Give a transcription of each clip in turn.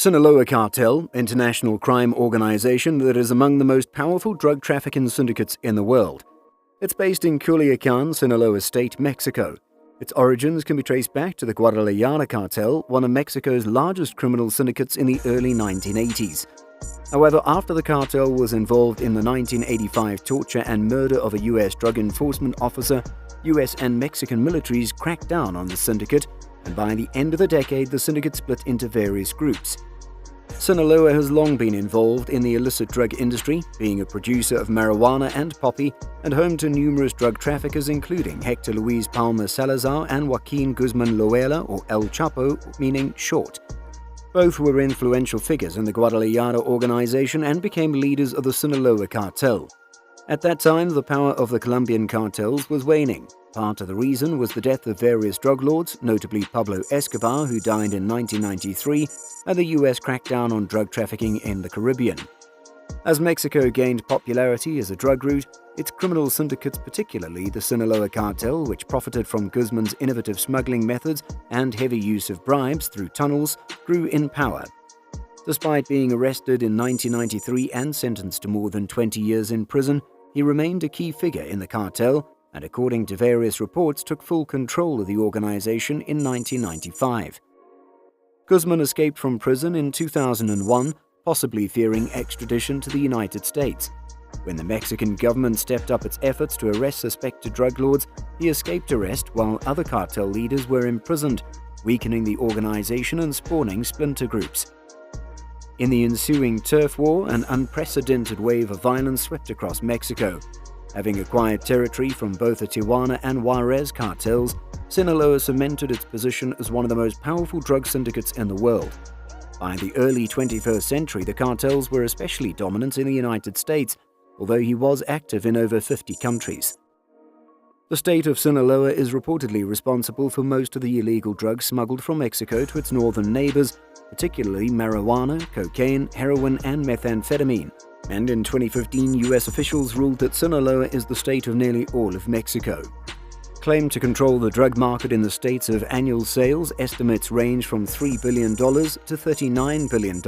Sinaloa Cartel, international crime organization that is among the most powerful drug trafficking syndicates in the world. It's based in Culiacan, Sinaloa State, Mexico. Its origins can be traced back to the Guadalajara Cartel, one of Mexico's largest criminal syndicates in the early 1980s. However, after the cartel was involved in the 1985 torture and murder of a U.S. drug enforcement officer, U.S. and Mexican militaries cracked down on the syndicate, and by the end of the decade, the syndicate split into various groups. Sinaloa has long been involved in the illicit drug industry, being a producer of marijuana and poppy, and home to numerous drug traffickers including Hector Luis Palma Salazar and Joaquin Guzman Loera, or El Chapo, meaning short. Both were influential figures in the Guadalajara organization and became leaders of the Sinaloa cartel. At that time, the power of the Colombian cartels was waning. Part of the reason was the death of various drug lords, notably Pablo Escobar, who died in 1993, and the U.S. crackdown on drug trafficking in the Caribbean. As Mexico gained popularity as a drug route, its criminal syndicates, particularly the Sinaloa cartel, which profited from Guzman's innovative smuggling methods and heavy use of bribes through tunnels, grew in power. Despite being arrested in 1993 and sentenced to more than 20 years in prison, he remained a key figure in the cartel and, according to various reports, took full control of the organization in 1995. Guzman escaped from prison in 2001, possibly fearing extradition to the United States. When the Mexican government stepped up its efforts to arrest suspected drug lords, he escaped arrest while other cartel leaders were imprisoned, weakening the organization and spawning splinter groups. In the ensuing turf war, an unprecedented wave of violence swept across Mexico. Having acquired territory from both the Tijuana and Juarez cartels, Sinaloa cemented its position as one of the most powerful drug syndicates in the world. By the early 21st century, the cartels were especially dominant in the United States, although he was active in over 50 countries. The state of Sinaloa is reportedly responsible for most of the illegal drugs smuggled from Mexico to its northern neighbors, particularly marijuana, cocaine, heroin, and methamphetamine. And in 2015, U.S. officials ruled that Sinaloa is the state of nearly all of Mexico. Claimed to control the drug market in the states of annual sales, estimates range from $3 billion to $39 billion.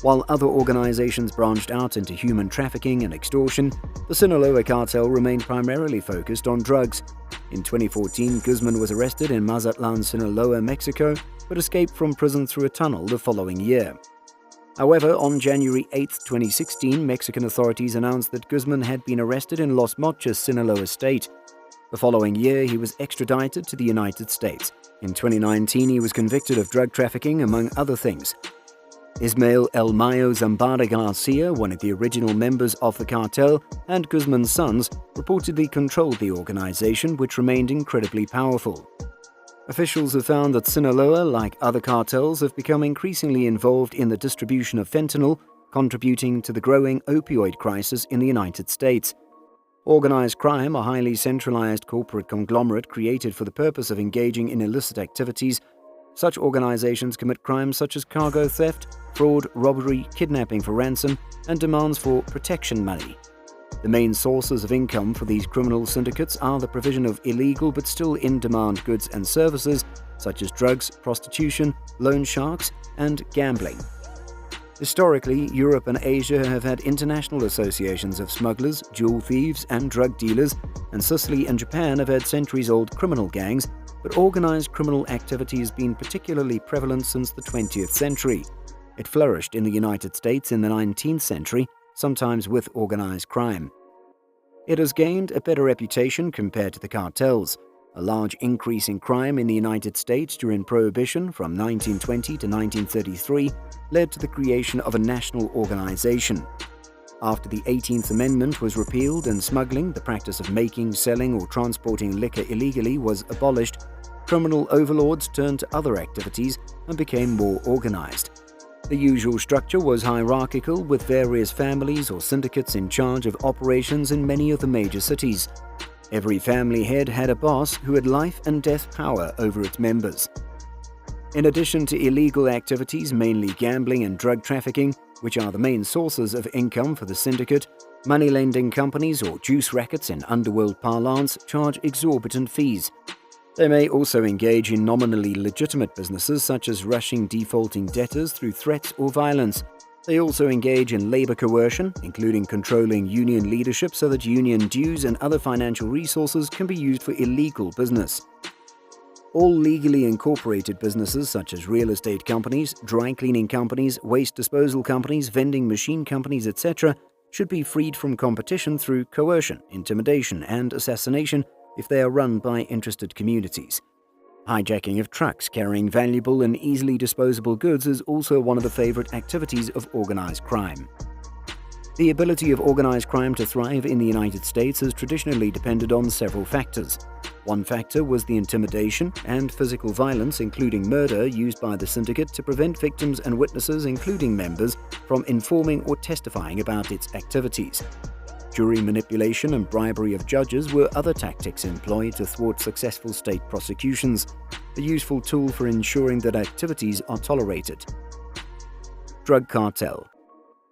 While other organizations branched out into human trafficking and extortion, the Sinaloa cartel remained primarily focused on drugs. In 2014, Guzman was arrested in Mazatlan, Sinaloa, Mexico, but escaped from prison through a tunnel the following year. However, on January 8, 2016, Mexican authorities announced that Guzman had been arrested in Los Mochis, Sinaloa State. The following year, he was extradited to the United States. In 2019, he was convicted of drug trafficking, among other things. Ismael El Mayo Zambada Garcia, one of the original members of the cartel, and Guzman's sons, reportedly controlled the organization, which remained incredibly powerful. Officials have found that Sinaloa, like other cartels, have become increasingly involved in the distribution of fentanyl, contributing to the growing opioid crisis in the United States. Organized crime, a highly centralized corporate conglomerate created for the purpose of engaging in illicit activities. Such organizations commit crimes such as cargo theft, fraud, robbery, kidnapping for ransom, and demands for protection money. The main sources of income for these criminal syndicates are the provision of illegal but still in-demand goods and services, such as drugs, prostitution, loan sharks, and gambling. Historically, Europe and Asia have had international associations of smugglers, jewel thieves, and drug dealers, and Sicily and Japan have had centuries-old criminal gangs, but organized criminal activity has been particularly prevalent since the 20th century. It flourished in the United States in the 19th century, sometimes with organized crime. It has gained a better reputation compared to the cartels. A large increase in crime in the United States during Prohibition from 1920 to 1933 led to the creation of a national organization. After the 18th Amendment was repealed and smuggling, the practice of making, selling, or transporting liquor illegally, was abolished, criminal overlords turned to other activities and became more organized. The usual structure was hierarchical, with various families or syndicates in charge of operations in many of the major cities. Every family head had a boss who had life and death power over its members. In addition to illegal activities, mainly gambling and drug trafficking, which are the main sources of income for the syndicate, money-lending companies, or juice rackets in underworld parlance, charge exorbitant fees. They may also engage in nominally legitimate businesses such as rushing defaulting debtors through threats or violence. They also engage in labor coercion, including controlling union leadership so that union dues and other financial resources can be used for illegal business. All legally incorporated businesses such as real estate companies, dry cleaning companies, waste disposal companies, vending machine companies, etc., should be freed from competition through coercion, intimidation, and assassination if they are run by interested communities. Hijacking of trucks carrying valuable and easily disposable goods is also one of the favorite activities of organized crime. The ability of organized crime to thrive in the United States has traditionally depended on several factors. One factor was the intimidation and physical violence, including murder, used by the syndicate to prevent victims and witnesses, including members, from informing or testifying about its activities. Jury manipulation and bribery of judges were other tactics employed to thwart successful state prosecutions, a useful tool for ensuring that activities are tolerated. Drug cartel.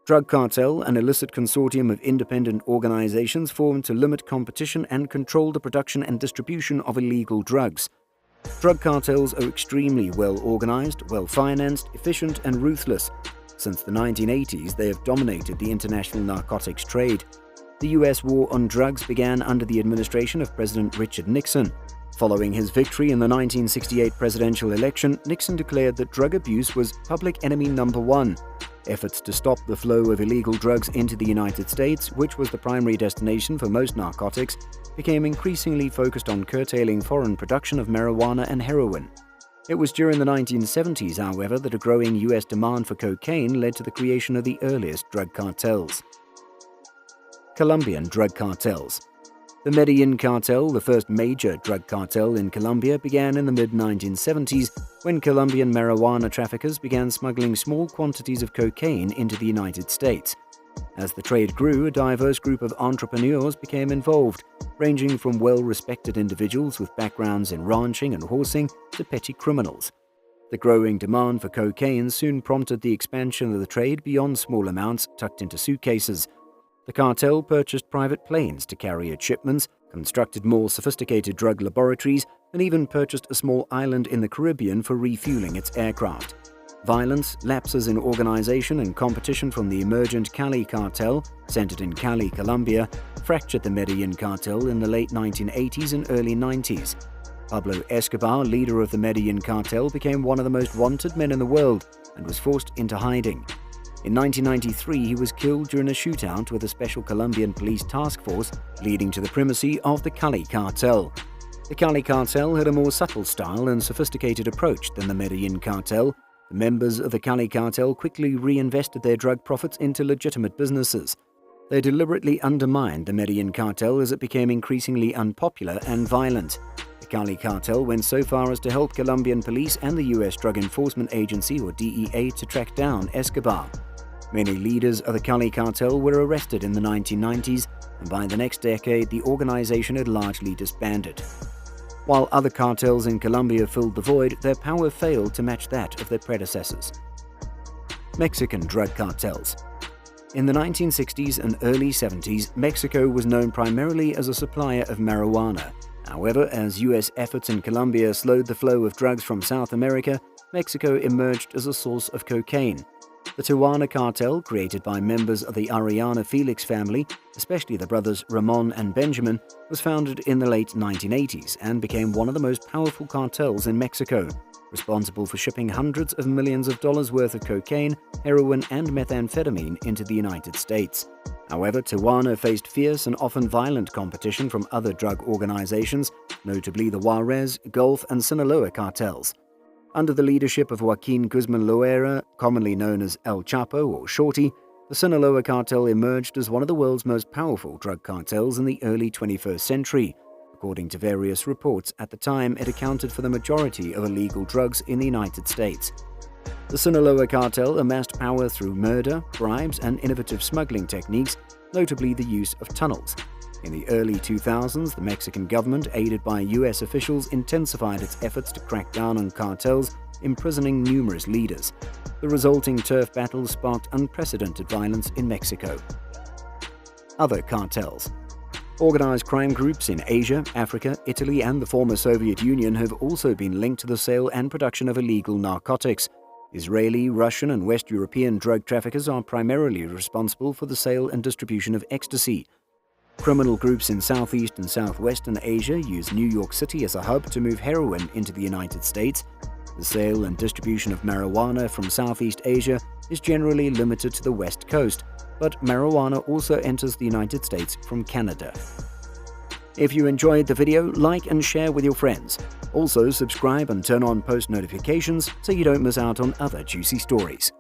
Drug cartel, an illicit consortium of independent organizations formed to limit competition and control the production and distribution of illegal drugs. Drug cartels are extremely well organized, well-financed, efficient, and ruthless. Since the 1980s, they have dominated the international narcotics trade. The U.S. war on drugs began under the administration of President Richard Nixon. Following his victory in the 1968 presidential election, Nixon declared that drug abuse was public enemy number one. Efforts to stop the flow of illegal drugs into the United States, which was the primary destination for most narcotics, became increasingly focused on curtailing foreign production of marijuana and heroin. It was during the 1970s, however, that a growing U.S. demand for cocaine led to the creation of the earliest drug cartels. Colombian drug cartels. The Medellin cartel, the first major drug cartel in Colombia, began in the mid-1970s when Colombian marijuana traffickers began smuggling small quantities of cocaine into the United States. As the trade grew, a diverse group of entrepreneurs became involved, ranging from well-respected individuals with backgrounds in ranching and horsing to petty criminals. The growing demand for cocaine soon prompted the expansion of the trade beyond small amounts tucked into suitcases. The cartel purchased private planes to carry its shipments, constructed more sophisticated drug laboratories, and even purchased a small island in the Caribbean for refueling its aircraft. Violence, lapses in organization, and competition from the emergent Cali cartel, centered in Cali, Colombia, fractured the Medellin cartel in the late 1980s and early 90s. Pablo Escobar, leader of the Medellin cartel, became one of the most wanted men in the world and was forced into hiding. In 1993, he was killed during a shootout with a special Colombian police task force, leading to the primacy of the Cali cartel. The Cali cartel had a more subtle style and sophisticated approach than the Medellin cartel. The members of the Cali cartel quickly reinvested their drug profits into legitimate businesses. They deliberately undermined the Medellin cartel as it became increasingly unpopular and violent. The Cali cartel went so far as to help Colombian police and the U.S. Drug Enforcement Agency, or DEA, to track down Escobar. Many leaders of the Cali cartel were arrested in the 1990s, and by the next decade, the organization had largely disbanded. While other cartels in Colombia filled the void, their power failed to match that of their predecessors. Mexican drug cartels. In the 1960s and early 70s, Mexico was known primarily as a supplier of marijuana. However, as U.S. efforts in Colombia slowed the flow of drugs from South America, Mexico emerged as a source of cocaine. The Tijuana cartel, created by members of the Ariana Felix family, especially the brothers Ramon and Benjamin, was founded in the late 1980s and became one of the most powerful cartels in Mexico, responsible for shipping hundreds of millions of dollars worth of cocaine, heroin, and methamphetamine into the United States. However, Tijuana faced fierce and often violent competition from other drug organizations, notably the Juarez, Gulf, and Sinaloa cartels. Under the leadership of Joaquin Guzman Loera, commonly known as El Chapo or Shorty, the Sinaloa cartel emerged as one of the world's most powerful drug cartels in the early 21st century. According to various reports, at the time it accounted for the majority of illegal drugs in the United States. The Sinaloa cartel amassed power through murder, bribes, and innovative smuggling techniques, notably the use of tunnels. In the early 2000s, the Mexican government, aided by U.S. officials, intensified its efforts to crack down on cartels, imprisoning numerous leaders. The resulting turf battles sparked unprecedented violence in Mexico. Other cartels. Organized crime groups in Asia, Africa, Italy, and the former Soviet Union have also been linked to the sale and production of illegal narcotics. Israeli, Russian, and West European drug traffickers are primarily responsible for the sale and distribution of ecstasy. Criminal groups in Southeast and Southwestern Asia use New York City as a hub to move heroin into the United States. The sale and distribution of marijuana from Southeast Asia is generally limited to the West Coast, but marijuana also enters the United States from Canada. If you enjoyed the video, like and share with your friends. Also, subscribe and turn on post notifications so you don't miss out on other juicy stories.